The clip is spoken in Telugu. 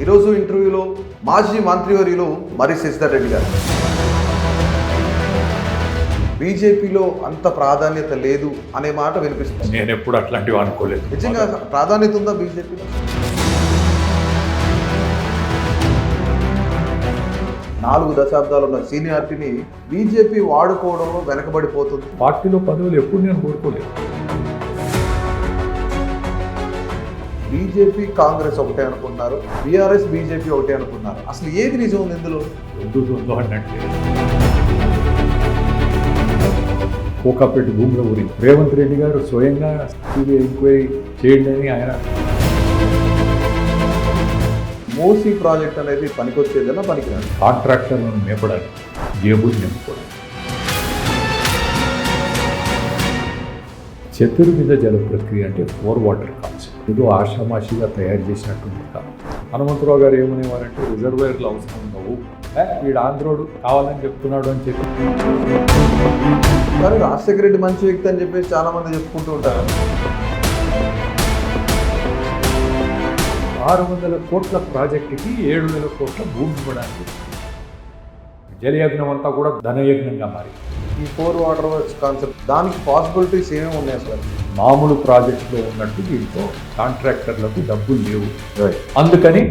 ఈరోజు ఇంటర్వ్యూలో మాజీ మంత్రివర్యులు మరి శశిధర్ రెడ్డి గారు. బీజేపీలో అంత ప్రాధాన్యత లేదు అనే మాట వినిపిస్తుంది. నేను ఎప్పుడు అట్లాంటివి అనుకోలేదు. నిజంగా ప్రాధాన్యత ఉందా బీజేపీలో? 4 దశాబ్దాలు ఉన్న సీనియారిటీని బీజేపీ వాడుకోవడంలో వెనకబడిపోతుంది. పార్టీలో పదవులు ఎప్పుడు నేను కోరుకోలేదు. బీజేపీ కాంగ్రెస్ ఒకటే అనుకున్నారు, బీఆర్ఎస్ బీజేపీ ఒకటే అనుకున్నారు. అసలు ఏది నిజం ఉంది ఇందులో? వద్దు అన్నట్టే కోకాపేట భూముల గురించి రేవంత్ రెడ్డి గారు స్వయంగా సిబిఐ ఎంక్వైరీ చేయండి అని ఆయన. మూసీ ప్రాజెక్ట్ అనేది పనికొచ్చేదన్నా పనికిరాదు. కాంట్రాక్టర్లను మేపడానికి, జేబులు నింపుకోవడానికి. చతుర్విధ జల ప్రక్రియ అంటే 4 వాటర్ కాన్సెప్ట్ ఏదో ఆషామాషిగా తయారు చేసినట్టుంది కాదు. హనుమంతరావు గారు ఏమనేవారంటే రిజర్వాయర్లు అవసరం ఉండవు, వీడు ఆంధ్రోడు కావాలని చెప్తున్నాడు అని చెప్పి. కానీ రాజశేఖర రెడ్డి మంచి వ్యక్తి అని చెప్పేసి చాలా మంది చెప్పుకుంటూ ఉంటారు. 600 కోట్ల ప్రాజెక్టుకి 7,000 కోట్ల భూమి ఇవ్వడానికి జలయజ్ఞం అంతా కూడా ధనయజ్ఞంగా మారి ఈ 4 వాటర్ వర్క్స్ కాన్సెప్ట్ దానికి పాసిబిలిటీస్ ఏమేమి ఉన్నాయి అసలు? మామూలు ప్రాజెక్టులో ఉన్నట్టు దీంట్లో కాంట్రాక్టర్లకు డబ్బులు లేవు. అందుకని